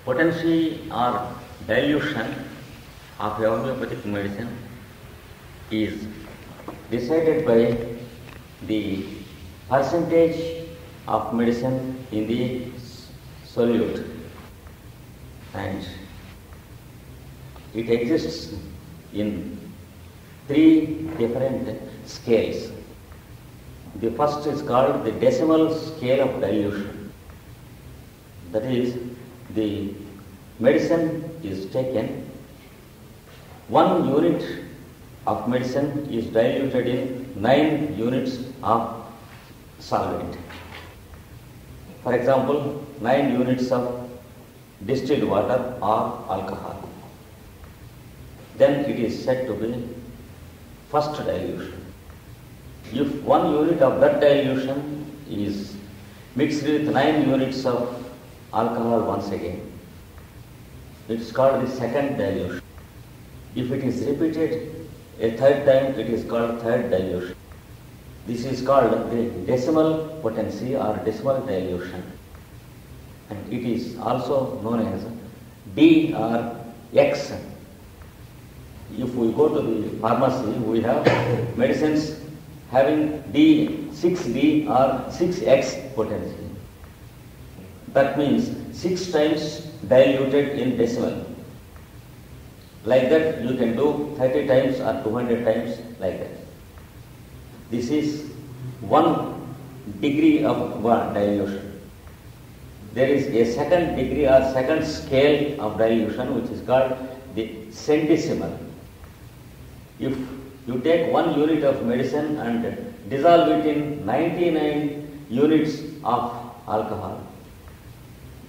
Potency or dilution of homeopathic medicine is decided by the percentage of medicine in the solute, and it exists in three different scales. The first is called the decimal scale of dilution. That is, the medicine is taken, 1 unit of medicine is diluted in 9 units of solvent. For example, 9 units of distilled water or alcohol. Then it is said to be first dilution. If 1 unit of that dilution is mixed with 9 units of alcohol once again, it is called the second dilution. If it is repeated a third time, it is called third dilution. This is called the decimal potency or decimal dilution, and it is also known as D or X. If we go to the pharmacy, we have medicines having D, 6D or 6X potency. That means 6 times diluted in decimal. Like that you can do 30 times or 200 times like that. This is 1 degree of dilution. There is a second degree or second scale of dilution which is called the centesimal. If you take 1 unit of medicine and dissolve it in 99 units of alcohol,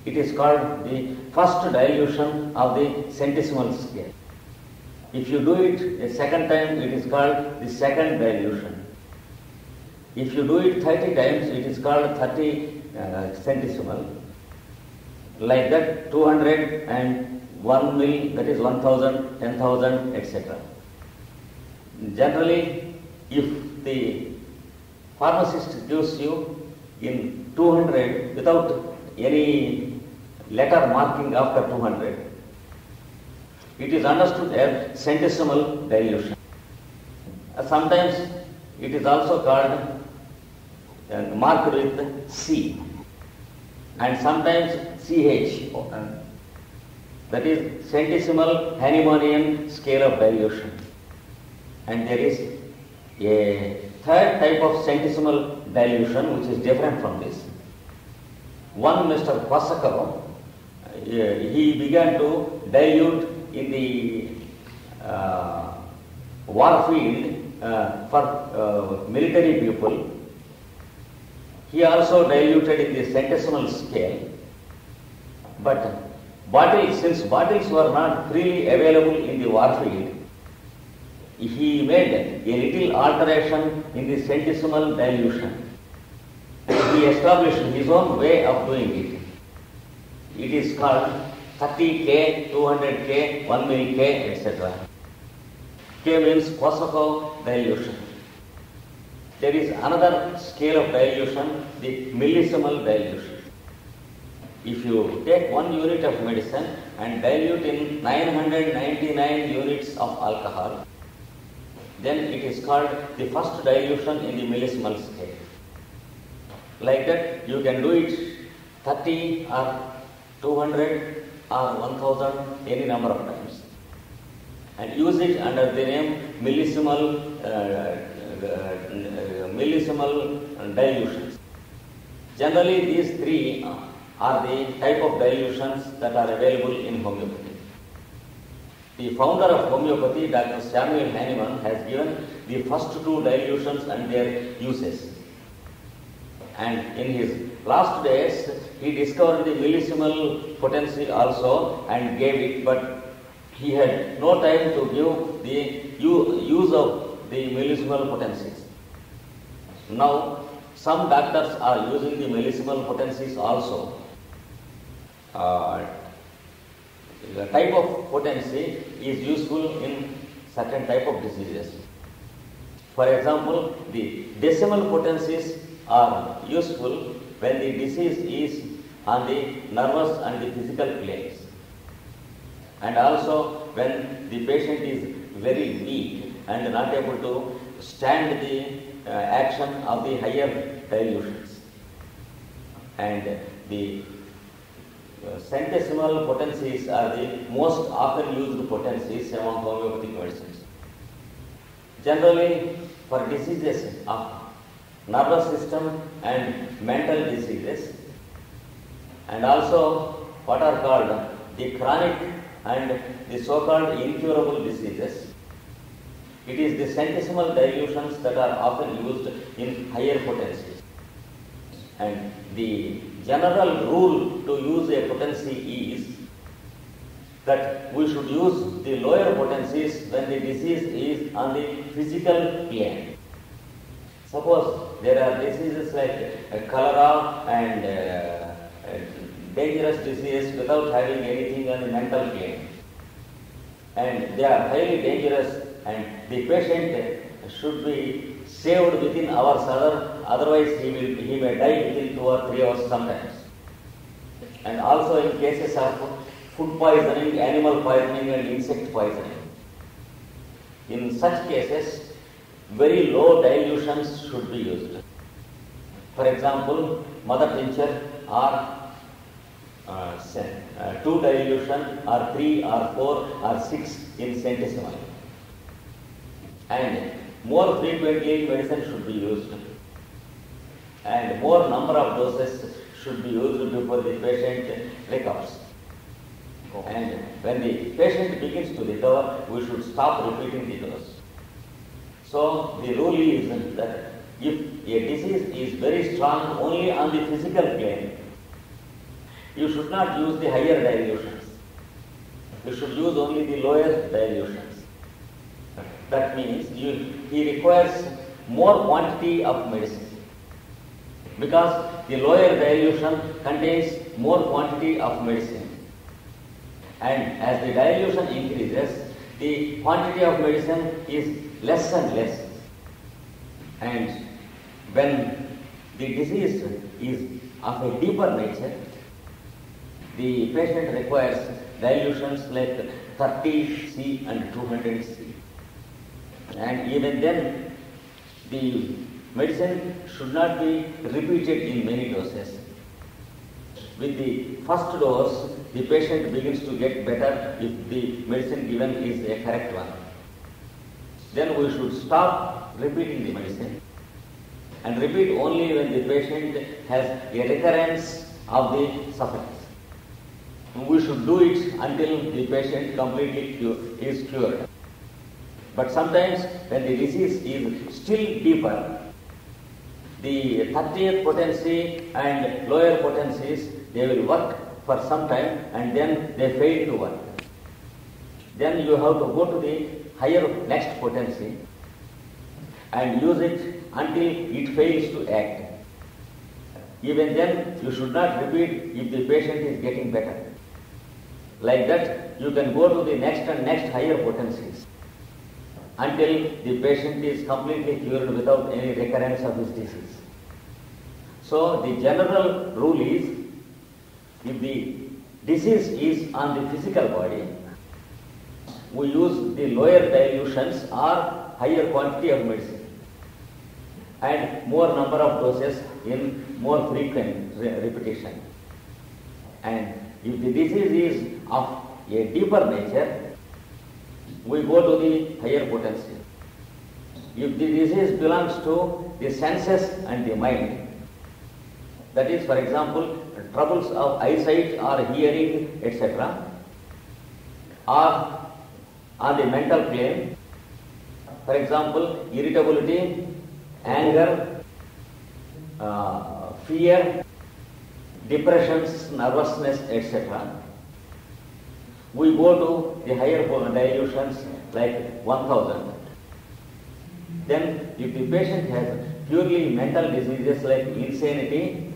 it is called the first dilution of the centesimal scale. If you do it a second time, it is called the second dilution. If you do it 30 times, it is called 30 centesimal. Like that, 200 and 1 mil, that is 1000, 10,000, etc. Generally, if the pharmacist gives you in 200 without any letter marking after 200, it is understood as centesimal dilution. Sometimes it is also called marked with C, and sometimes CH. That is centesimal Hahnemannian scale of dilution. And there is a third type of centesimal dilution which is different from this. One Mr. Kwasakov, he began to dilute in the war field for military people. He also diluted in the centesimal scale, but since bottles were not freely available in the war field, he made a little alteration in the centesimal dilution. He established his own way of doing it. It is called 30K, 200K, 1 mil K, etc. K means Kwasakov dilution. There is another scale of dilution, the millisimal dilution. If you take 1 unit of medicine and dilute in 999 units of alcohol, then it is called the first dilution in the millisimal scale. Like that, you can do it 30 or 200 or 1000, any number of times, and use it under the name millisimal dilutions. Generally, these three are the type of dilutions that are available in homeopathy. The founder of homeopathy, Dr. Samuel Hahnemann, has given the first 2 dilutions and their uses. And in his last days, he discovered the millisimal potency also and gave it, but he had no time to give the use of the millisimal potencies. Now, some doctors are using the millisimal potencies also. The type of potency is useful in certain type of diseases. For example, the decimal potencies are useful when the disease is on the nervous and the physical planes. And also when the patient is very weak and not able to stand the action of the higher dilutions. And the centesimal potencies are the most often used potencies among homeopathic medicines. Generally, for diseases of nervous system and mental diseases, and also what are called the chronic and the so-called incurable diseases, it is the centesimal dilutions that are often used in higher potencies. And the general rule to use a potency is that we should use the lower potencies when the disease is on the physical plane. Suppose there are diseases like cholera and dangerous diseases without having anything on the mental plane, and they are highly dangerous, and the patient should be saved within hours, otherwise he may die within 2 or 3 hours sometimes. And also in cases of food poisoning, animal poisoning and insect poisoning, in such cases very low dilutions should be used. For example, mother tincture or 2 dilution or 3 or 4 or 6 in centesimal. And more frequently medicine should be used, and more number of doses should be used before the patient recovers. And when the patient begins to recover, we should stop repeating the dose. So the rule is that if a disease is very strong only on the physical plane, you should not use the higher dilutions. You should use only the lower dilutions. That means he requires more quantity of medicine, because the lower dilution contains more quantity of medicine. And as the dilution increases, the quantity of medicine is less and less. And when the disease is of a deeper nature, the patient requires dilutions like 30 C and 200 C. And even then, the medicine should not be repeated in many doses. With the first dose, the patient begins to get better if the medicine given is a correct one. Then we should stop repeating the medicine and repeat only when the patient has a recurrence of the sufferings. We should do it until the patient completely is cured. But sometimes when the disease is still deeper, the 30th potency and lower potencies, they will work for some time and then they fail to work. Then you have to go to the higher next potency and use it until it fails to act. Even then you should not repeat if the patient is getting better. Like that, you can go to the next and next higher potencies until the patient is completely cured without any recurrence of his disease. So the general rule is, if the disease is on the physical body, we use the lower dilutions or higher quantity of medicine and more number of doses in more frequent repetition. And if the disease is of a deeper nature, we go to the higher potency. If the disease belongs to the senses and the mind, that is, for example, troubles of eyesight or hearing, etc., or on the mental plane, for example, irritability, anger, fear, depressions, nervousness, etc., we go to the higher dilutions like 1000. Then if the patient has purely mental diseases like insanity,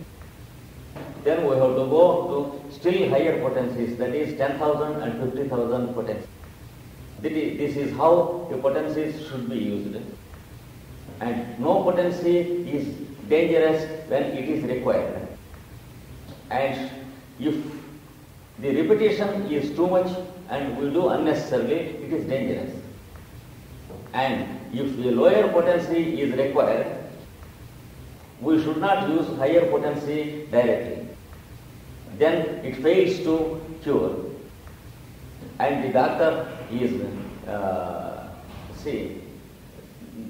then we have to go to still higher potencies, that is 10,000 and 50,000 potencies. This is how the potencies should be used. And no potency is dangerous when it is required. And if the repetition is too much and we do unnecessarily, it is dangerous. And if the lower potency is required, we should not use higher potency directly. Then it fails to cure. And the doctor is,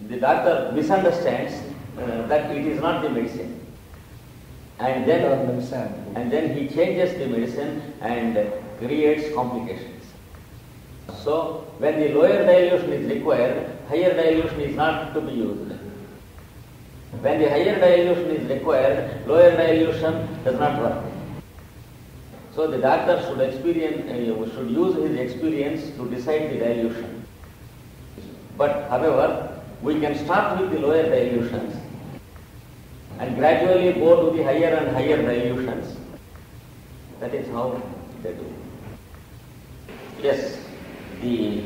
the doctor misunderstands that it is not the medicine. And then he changes the medicine and creates complications. So when the lower dilution is required, higher dilution is not to be used. When the higher dilution is required, lower dilution does not work. So the doctor should use his experience to decide the dilution. But however, we can start with the lower dilutions and gradually go to the higher and higher dilutions. That is how they do. Yes, the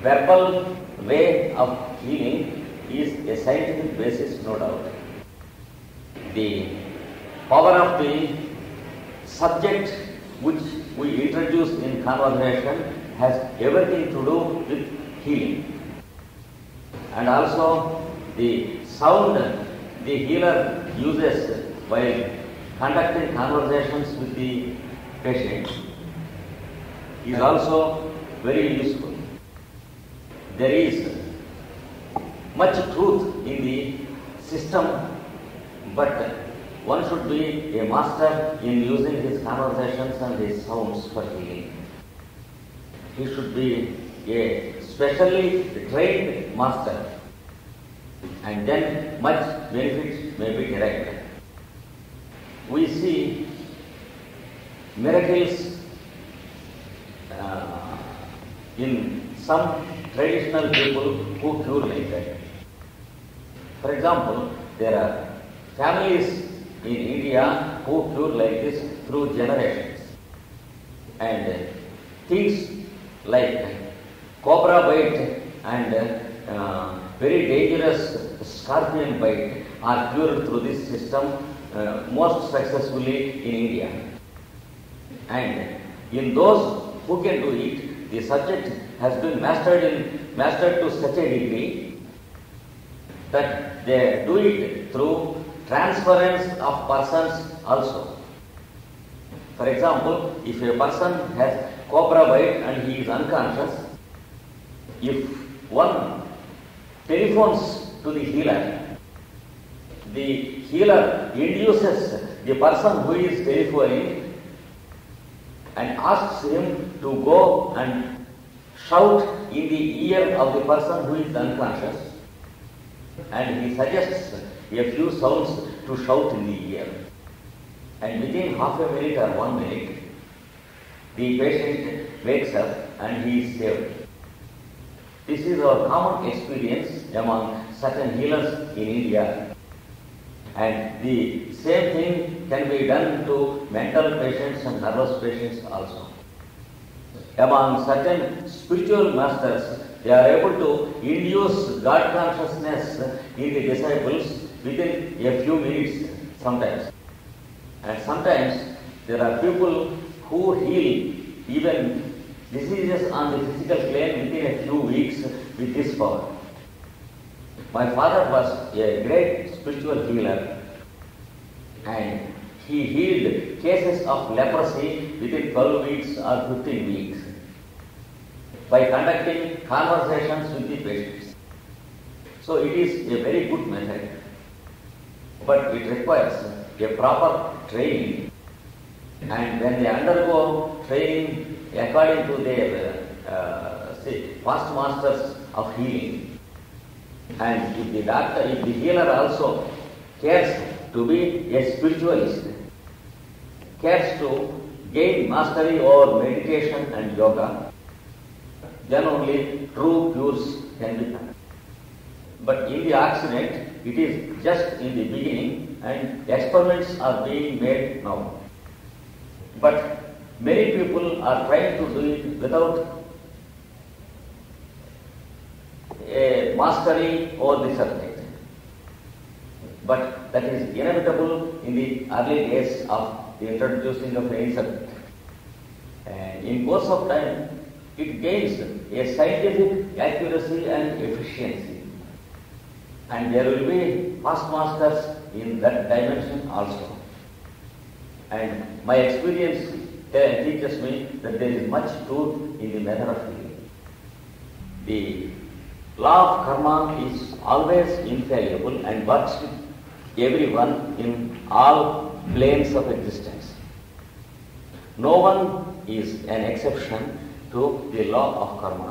verbal way of healing is a scientific basis, no doubt. The power of the subject which we introduce in conversation has everything to do with healing. And also the sound the healer uses while conducting conversations with the patient is also very useful. There is much truth in the system, but one should be a master in using his conversations and his sounds for healing. He should be a specially trained master, and then much benefit may be derived. We see miracles in some traditional people who cure like that. For example, there are families in India who cure like this through generations. And things like cobra bite and very dangerous scorpion bite are cured through this system most successfully in India. And in those who can do it, the subject has been mastered to such a degree that they do it through transference of persons also. For example, if a person has cobra bite and he is unconscious, if one telephones to the healer induces the person who is telephoning and asks him to go and shout in the ear of the person who is unconscious, and he suggests a few sounds to shout in the ear. And within half a minute or 1 minute, the patient wakes up and he is saved. This is our common experience among certain healers in India. And the same thing can be done to mental patients and nervous patients also. Among certain spiritual masters, they are able to induce God consciousness in the disciples within a few minutes sometimes. And sometimes there are people who heal even diseases on the physical plane within a few weeks with this power. My father was a great spiritual healer, and he healed cases of leprosy within 12 weeks or 15 weeks by conducting conversations with the patients. So it is a very good method, but it requires a proper training, and when they undergo training according to their past masters of healing, and if the healer also cares to be a spiritualist, cares to gain mastery over meditation and yoga, then only true cures can be done. But in the Occident, it is just in the beginning and experiments are being made now. But many people are trying to do it without a mastery over the subject. but that is inevitable in the early days of the introducing of any subject. And in course of time, it gains a scientific accuracy and efficiency. And there will be past masters in that dimension also. And my experience teaches me that there is much truth in the method of healing. The law of karma is always infallible and works with everyone in all planes of existence. No one is an exception to the law of karma.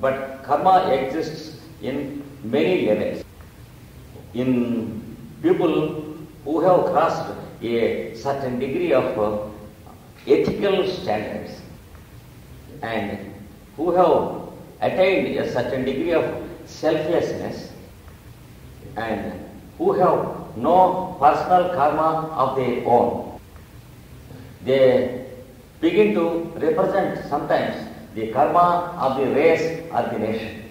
But karma exists in many levels. In people who have crossed a certain degree of ethical standards and who have attained a certain degree of selflessness and who have no personal karma of their own, they begin to represent sometimes the karma of the race or the nation,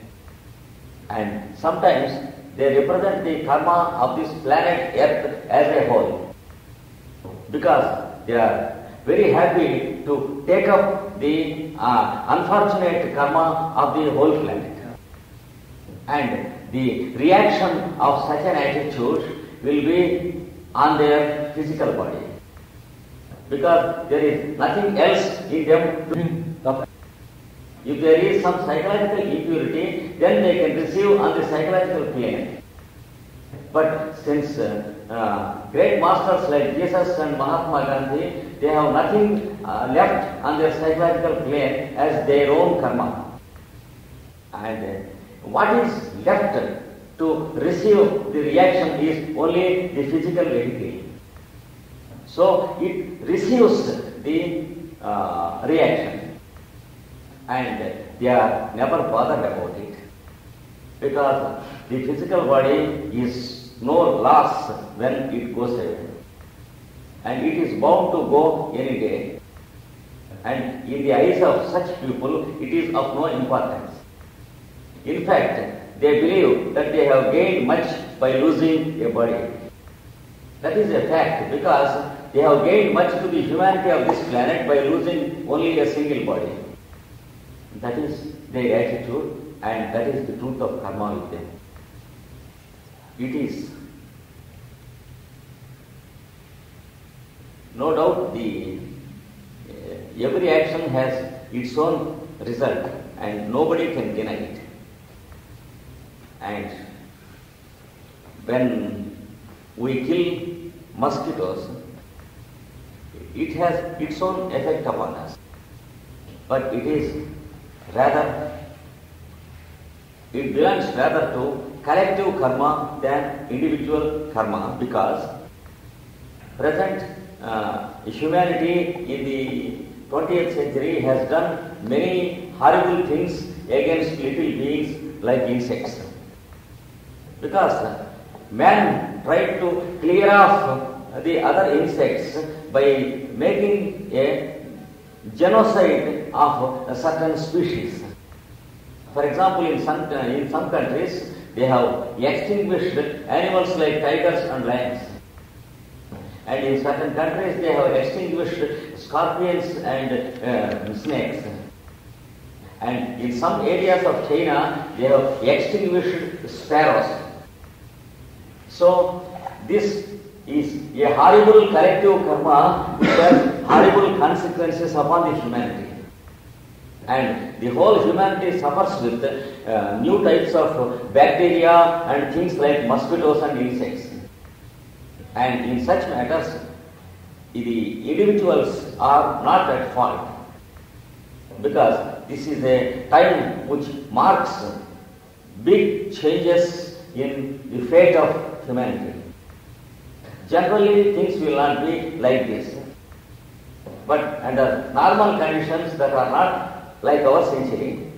and sometimes they represent the karma of this planet Earth as a whole, because they are very happy to take up the unfortunate karma of the whole planet. And the reaction of such an attitude will be on their physical body, because there is nothing else in them. If there is some psychological impurity, then they can receive on the psychological plane. But since great masters like Jesus and Mahatma Gandhi, they have nothing left on their psychological plane as their own karma. And what is left to receive the reaction is only the physical vehicle. So it receives the reaction, and they are never bothered about it, because the physical body is no loss when it goes away, and it is bound to go any day, and in the eyes of such people it is of no importance. In fact, they believe that they have gained much by losing a body. That is a fact, because they have gained much to the humanity of this planet by losing only a single body. That is their attitude, and that is the truth of karma with them. It is no doubt every action has its own result, and nobody can deny it. And when we kill mosquitoes, it has its own effect upon us, but it belongs rather to collective karma than individual karma, because present humanity in the 20th century has done many horrible things against little beings like insects. Because man tried to clear off the other insects by making a genocide of a certain species. For example, in some countries, they have extinguished animals like tigers and lions. And in certain countries, they have extinguished scorpions and snakes. And in some areas of China, they have extinguished sparrows. So, this is a horrible collective karma which has horrible consequences upon the humanity. And the whole humanity suffers with new types of bacteria and things like mosquitoes and insects. And in such matters, the individuals are not at fault, because this is a time which marks big changes in the fate of humanity. Generally, things will not be like this. But under normal conditions that are not like our century,